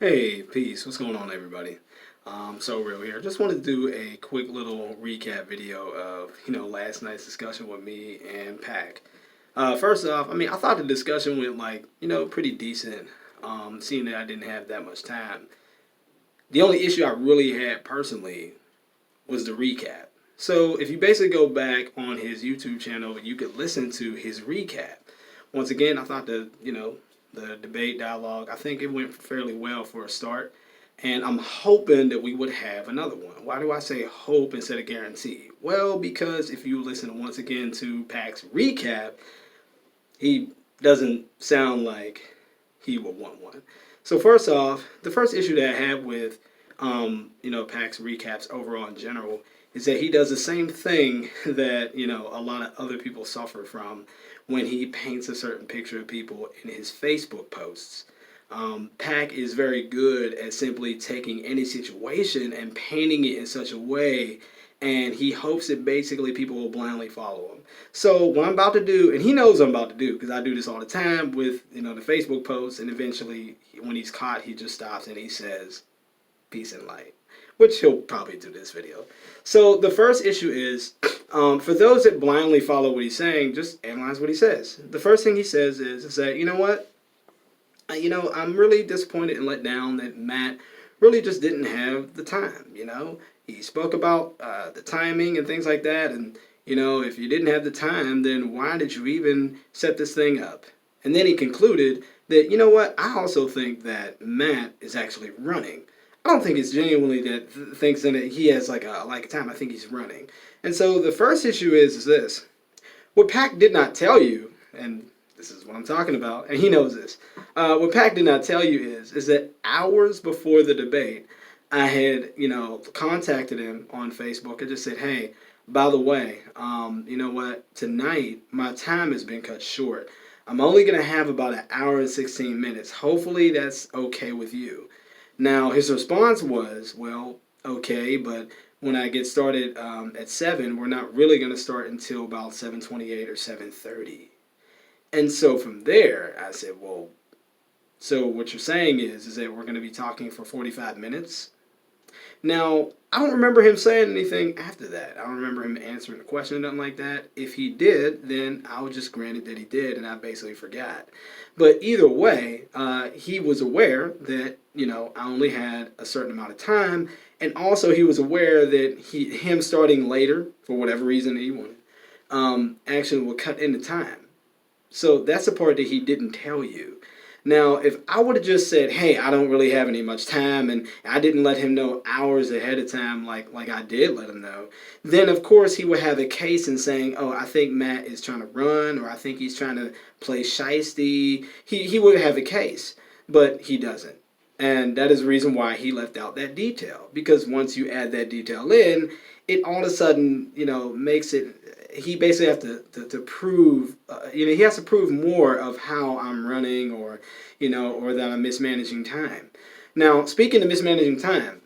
Hey, peace. What's going on, everybody? So real here. Just wanted to do a quick little recap video of last night's discussion with me and Pac. First off, I thought the discussion went pretty decent. Seeing that I didn't have that much time. The only issue I really had personally was the recap. So if you basically go back on his YouTube channel, you could listen to his recap. Once again, I thought the debate dialogue, I think it went fairly well for a start. And I'm hoping that we would have another one. Why do I say hope instead of guarantee? Well, because if you listen once again to Pac's recap, he doesn't sound like he would want one. So first off, the first issue that I have with Pac's recaps overall in general is that he does the same thing that a lot of other people suffer from when he paints a certain picture of people in his Facebook posts. Pac is very good at simply taking any situation and painting it in such a way, and he hopes that basically people will blindly follow him. So what I'm about to do, and he knows what I'm about to do because I do this all the time with the Facebook posts, and eventually when he's caught, he just stops and he says, "Peace and light," which he'll probably do this video. So the first issue is, for those that blindly follow what he's saying, just analyze what he says. The first thing he says is that, you know what? I'm really disappointed and let down that Matt really just didn't have the time. He spoke about the timing and things like that. And, if you didn't have the time, then why did you even set this thing up? And then he concluded that, you know what? I also think that Matt is actually running. I don't think it's genuinely that thinks that he has like a time. I think he's running. And so the first issue is this. What Pac did not tell you, and this is what I'm talking about, and he knows this. What Pac did not tell you is that hours before the debate, I had contacted him on Facebook and just said, hey, by the way, you know what? Tonight my time has been cut short. I'm only gonna have about an hour and 16 minutes. Hopefully that's okay with you. Now his response was, well, okay, but when I get started at 7, we're not really going to start until about 7:28 or 7:30. And so from there, I said, well, so what you're saying is that we're going to be talking for 45 minutes? Now, I don't remember him saying anything after that. I don't remember him answering the question or nothing like that. If he did, then I would just grant it that he did, and I basically forgot. But either way, he was aware that, I only had a certain amount of time, and also he was aware that him starting later, for whatever reason that he wanted, actually would cut into time. So that's the part that he didn't tell you. Now, if I would have just said, hey, I don't really have any much time, and I didn't let him know hours ahead of time like I did let him know, then of course he would have a case in saying, oh, I think Matt is trying to run, or I think he's trying to play shiesty. He would have a case, but he doesn't. And that is the reason why he left out that detail. Because once you add that detail in, it all of a sudden, makes it, he basically has to prove, he has to prove more of how I'm running or that I'm mismanaging time. Now, speaking of mismanaging time,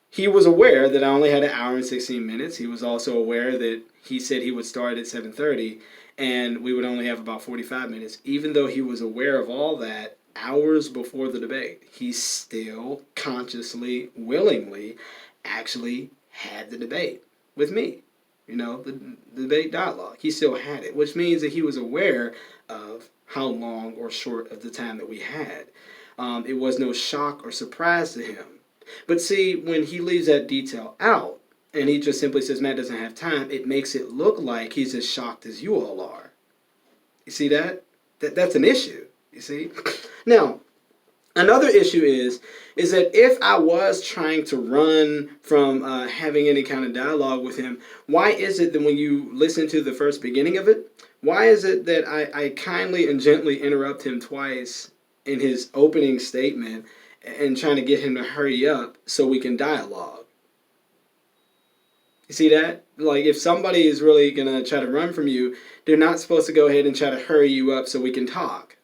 he was aware that I only had an hour and 16 minutes. He was also aware that he said he would start at 7:30 and we would only have about 45 minutes. Even though he was aware of all that hours before the debate, he still consciously, willingly, actually had the debate with me. The debate dialogue. He still had it, which means that he was aware of how long or short of the time that we had. It was no shock or surprise to him. But see, when he leaves that detail out, and he just simply says Matt doesn't have time, it makes it look like he's as shocked as you all are. You see that? That's an issue, you see? Now, another issue is that if I was trying to run from having any kind of dialogue with him, why is it that when you listen to the first beginning of it, why is it that I kindly and gently interrupt him twice in his opening statement and trying to get him to hurry up so we can dialogue? You see that? Like, if somebody is really going to try to run from you, they're not supposed to go ahead and try to hurry you up so we can talk.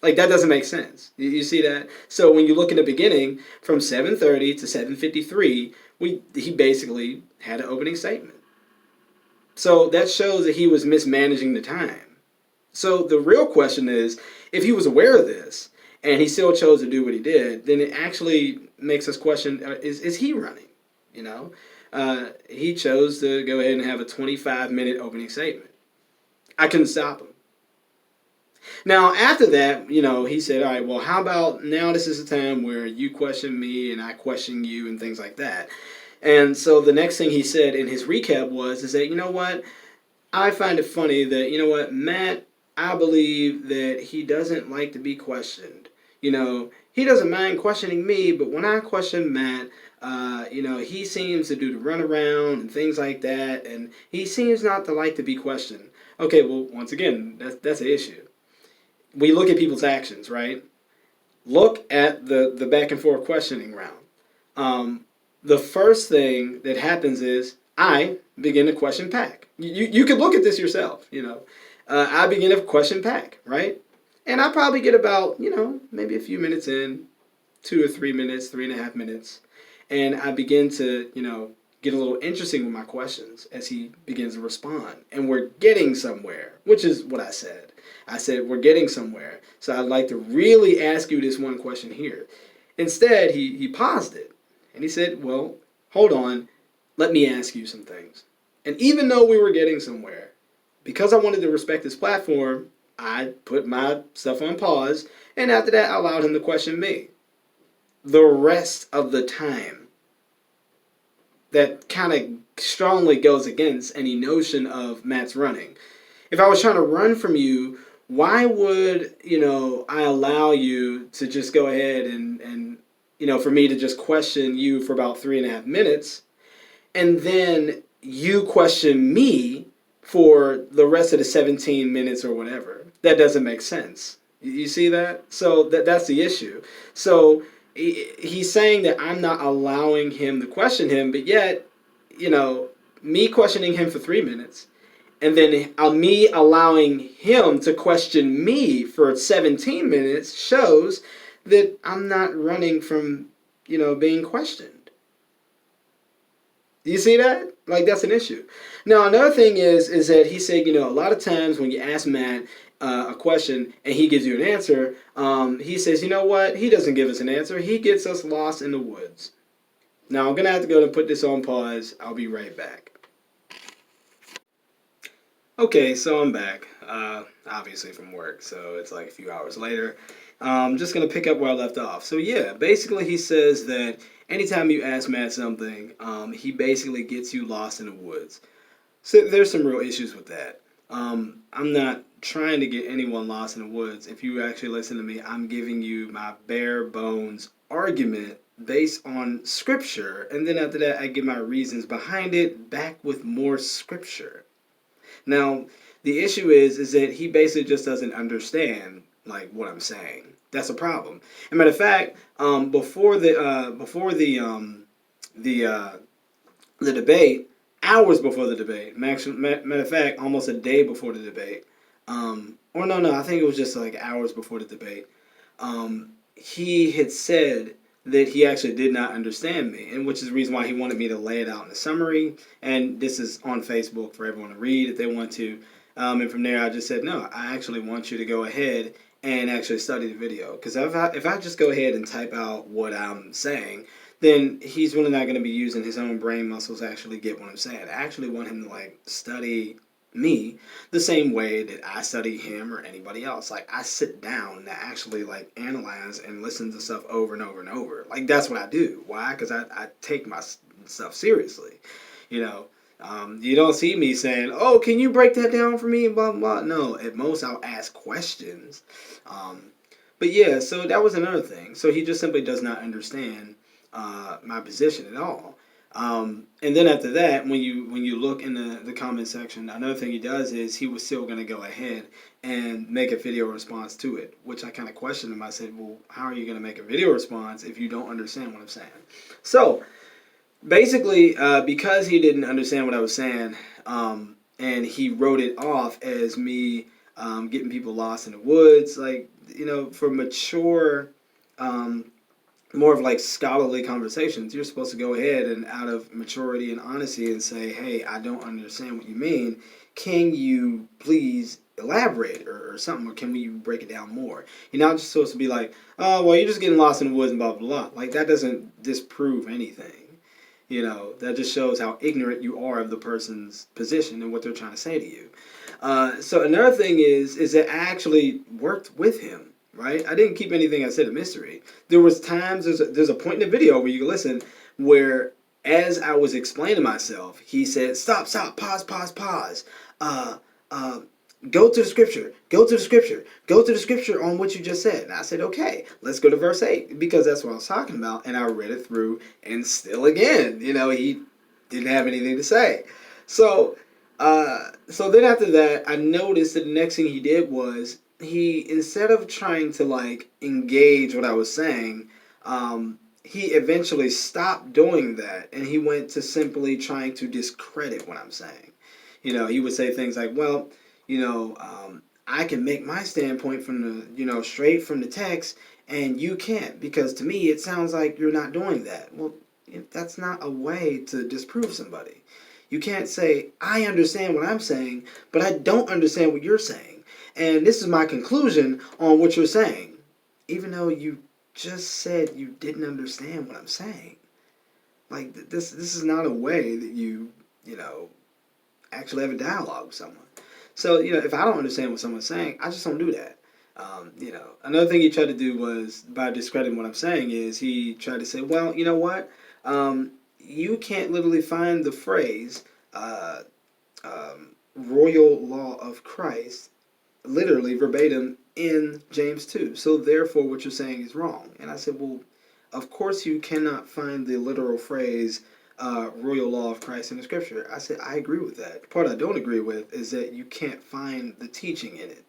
Like, that doesn't make sense. You see that? So when you look in the beginning, from 7:30 to 7:53, he basically had an opening statement. So that shows that he was mismanaging the time. So the real question is, if he was aware of this, and he still chose to do what he did, then it actually makes us question: is he running? You know, he chose to go ahead and have a 25-minute opening statement. I couldn't stop him. Now, after that, he said, all right, well, how about now this is a time where you question me and I question you and things like that. And so the next thing he said in his recap is that, you know what, I find it funny that, you know what, Matt, I believe that he doesn't like to be questioned. He doesn't mind questioning me, but when I question Matt, he seems to do the runaround and things like that, and he seems not to like to be questioned. Okay, well, once again, that's an issue. We look at people's actions, right? Look at the back and forth questioning round. The first thing that happens is I begin to question Pac. You could look at this yourself, I begin to question Pac, right? And I probably get about, maybe a few minutes in, 2 or 3 minutes, 3.5 minutes, and I begin to, get a little interesting with my questions as he begins to respond. And we're getting somewhere, which is what I said. I said, we're getting somewhere. So I'd like to really ask you this one question here. Instead, he paused it. And he said, well, hold on. Let me ask you some things. And even though we were getting somewhere, because I wanted to respect his platform, I put my stuff on pause. And after that, I allowed him to question me. The rest of the time, that kind of strongly goes against any notion of Matt's running. If I was trying to run from you, why would, I allow you to just go ahead and for me to just question you for about 3.5 minutes, and then you question me for the rest of the 17 minutes or whatever? That doesn't make sense. You see that? So that's the issue. So he's saying that I'm not allowing him to question him, but yet, me questioning him for 3 minutes, and then me allowing him to question me for 17 minutes shows that I'm not running from, being questioned. You see that? Like, that's an issue. Now, another thing is that he said, a lot of times when you ask Matt a question and he gives you an answer, he says, you know what? He doesn't give us an answer. He gets us lost in the woods. Now, I'm going to have to go and put this on pause. I'll be right back. Okay, so I'm back, obviously from work, so it's like a few hours later. I'm just going to pick up where I left off. So yeah, basically he says that anytime you ask Matt something, he basically gets you lost in the woods. So there's some real issues with that. I'm not trying to get anyone lost in the woods. If you actually listen to me, I'm giving you my bare bones argument based on scripture, and then after that I give my reasons behind it back with more scripture. Now, the issue is that he basically just doesn't understand like what I'm saying. That's a problem. As a matter of fact, before the debate, hours before the debate, matter of fact, almost a day before the debate, or no, I think it was just like hours before the debate, he had said that he actually did not understand me, and which is the reason why he wanted me to lay it out in a summary. And this is on Facebook for everyone to read if they want to. And from there, I just said, no, I actually want you to go ahead and actually study the video. Because if I just go ahead and type out what I'm saying, then he's really not going to be using his own brain muscles to actually get what I'm saying. I actually want him to like study me the same way that I study him or anybody else. Like, I sit down to actually like analyze and listen to stuff over and over and over. Like, that's what I do. Why? Because I take my stuff seriously. You don't see me saying, oh, can you break that down for me, blah blah. No, at most I'll ask questions. But yeah, so that was another thing. So he just simply does not understand my position at all. And then after that, when you look in the comment section, another thing he does is he was still going to go ahead and make a video response to it, which I kind of questioned him. I said, well, how are you going to make a video response if you don't understand what I'm saying? So basically, because he didn't understand what I was saying, and he wrote it off as me getting people lost in the woods, like, for mature more of like scholarly conversations, you're supposed to go ahead and out of maturity and honesty and say, hey, I don't understand what you mean. Can you please elaborate or something, or can we break it down more? You're not just supposed to be like, oh, well, you're just getting lost in the woods and blah, blah, blah. Like, that doesn't disprove anything. That just shows how ignorant you are of the person's position and what they're trying to say to you. So another thing is that I actually worked with him, right? I didn't keep anything I said a mystery. There was times, there's a point in the video where you can listen where as I was explaining myself, he said, stop, pause, pause. Uh, uh, Go to the scripture. Go to the scripture. Go to the scripture on what you just said. And I said, okay, let's go to verse 8 because that's what I was talking about. And I read it through and still again, he didn't have anything to say. So then after that, I noticed that the next thing he did was instead of trying to like engage what I was saying, he eventually stopped doing that and he went to simply trying to discredit what I'm saying. He would say things like, well, I can make my standpoint from the, straight from the text, and you can't because to me it sounds like you're not doing that. Well, that's not a way to disprove somebody. You can't say, I understand what I'm saying, but I don't understand what you're saying. And this is my conclusion on what you're saying, even though you just said you didn't understand what I'm saying. Like, this is not a way that you actually have a dialogue with someone. So, if I don't understand what someone's saying, I just don't do that. Another thing he tried to do was, by discrediting what I'm saying, is he tried to say, well, you know what? You can't literally find the phrase, royal law of Christ, literally verbatim in James 2. So, therefore, what you're saying is wrong. And I said, well, of course you cannot find the literal phrase, royal law of Christ in the scripture. I said, I agree with that. The part I don't agree with is that you can't find the teaching in it.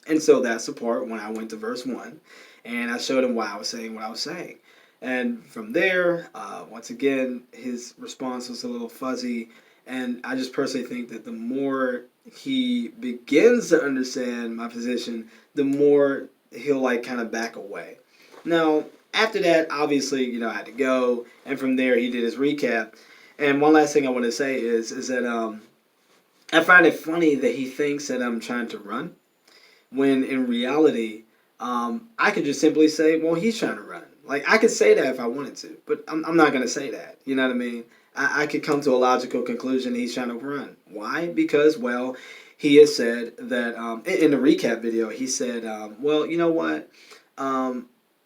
And so that's the part when I went to verse 1 and I showed him why I was saying what I was saying. And from there, once again, his response was a little fuzzy. And I just personally think that the more he begins to understand my position, the more he'll like kind of back away. Now, after that, obviously, I had to go. And from there, he did his recap. And one last thing I want to say is that I find it funny that he thinks that I'm trying to run, when in reality, I could just simply say, well, he's trying to run. Like, I could say that if I wanted to, but I'm not going to say that. You know what I mean? I could come to a logical conclusion he's trying to run. Why? Because, well, he has said that, in the recap video, he said, well, you know what?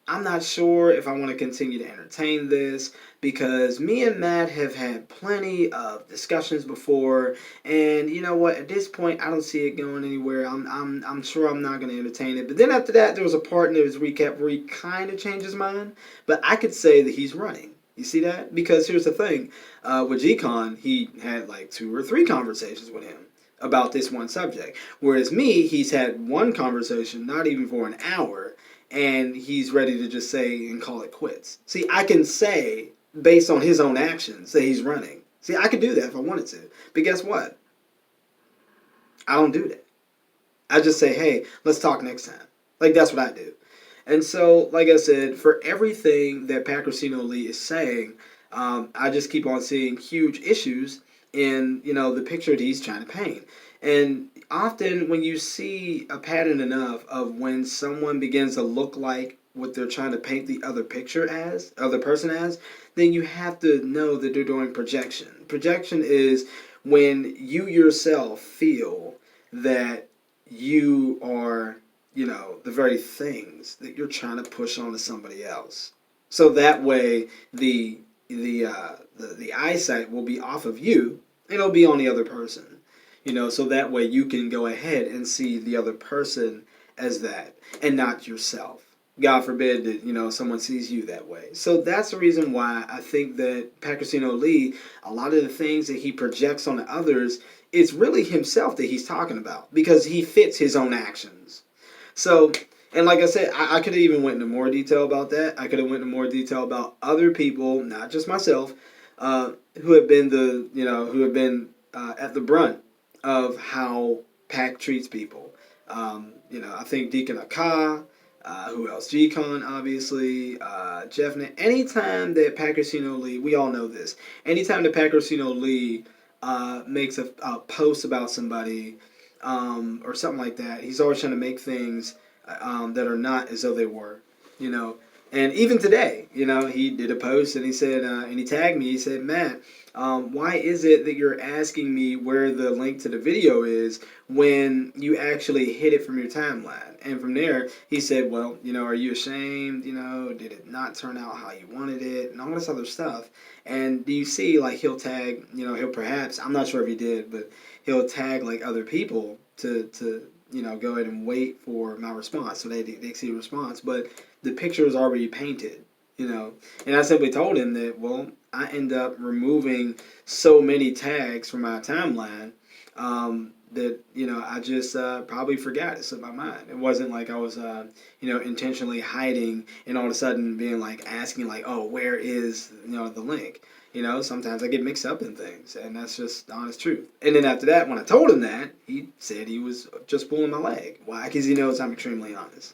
I'm not sure if I want to continue to entertain this because me and Matt have had plenty of discussions before, and you know what? At this point, I don't see it going anywhere. I'm sure I'm not going to entertain it. But then after that, there was a part in his recap where he kind of changed his mind. But I could say that he's running. You see that? Because here's the thing: with G-Con, he had like 2 or 3 conversations with him about this one subject, whereas me, he's had one conversation, not even for an hour. And he's ready to just say and call it quits. See, I can say, based on his own actions, that he's running. See, I could do that if I wanted to. But guess what? I don't do that. I just say, hey, let's talk next time. Like, that's what I do. And so, like I said, for everything that pacroseeno leeh is saying, I just keep on seeing huge issues in, the picture that he's trying to paint. And often when you see a pattern enough of when someone begins to look like what they're trying to paint the other person as, then you have to know that they're doing projection. Projection is when you yourself feel that you are, the very things that you're trying to push onto somebody else. So that way the eyesight will be off of you and it'll be on the other person. So that way you can go ahead and see the other person as that and not yourself. God forbid that, someone sees you that way. So that's the reason why I think that pacroseeno leeh, a lot of the things that he projects on others, it's really himself that he's talking about because he fits his own actions. So, and like I said, I could have even went into more detail about that. I could have went into more detail about other people, not just myself, who have been at the brunt of how Pac treats people. I think Deacon Akah, who else? G-Con, obviously, Jeffnet. Anytime that pacroseeno leeh, we all know this, anytime that pacroseeno leeh makes a post about somebody, or something like that. He's always trying to make things that are not as though they were, you know. And even today, you know, he did a post and he said, and he tagged me. He said, Matt, why is it that you're asking me where the link to the video is when you actually hid it from your timeline? And from there, he said, well, you know, are you ashamed? You know, did it not turn out how you wanted it? And all this other stuff. And do you see, like, he'll tag, you know, he'll perhaps, I'm not sure if he did, but he'll tag, like, other people to you know, go ahead and wait for my response so they see the response. But the picture is already painted, you know. And I simply told him that, well, I end up removing so many tags from my timeline that, you know, I just probably forgot. It slipped my mind. It wasn't like I was, you know, intentionally hiding and all of a sudden being like asking like, oh, where is, you know, the link? You know, sometimes I get mixed up in things, and that's just the honest truth. And then after that, when I told him that, he said he was just pulling my leg. Why? Because he knows I'm extremely honest.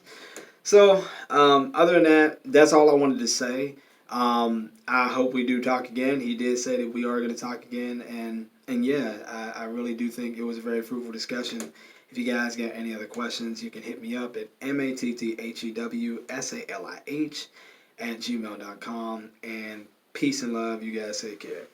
So, other than that, that's all I wanted to say. I hope we do talk again. He did say that we are going to talk again, and yeah, I really do think it was a very fruitful discussion. If you guys got any other questions, you can hit me up at matthewsalih@gmail.com. And peace and love. You guys take care.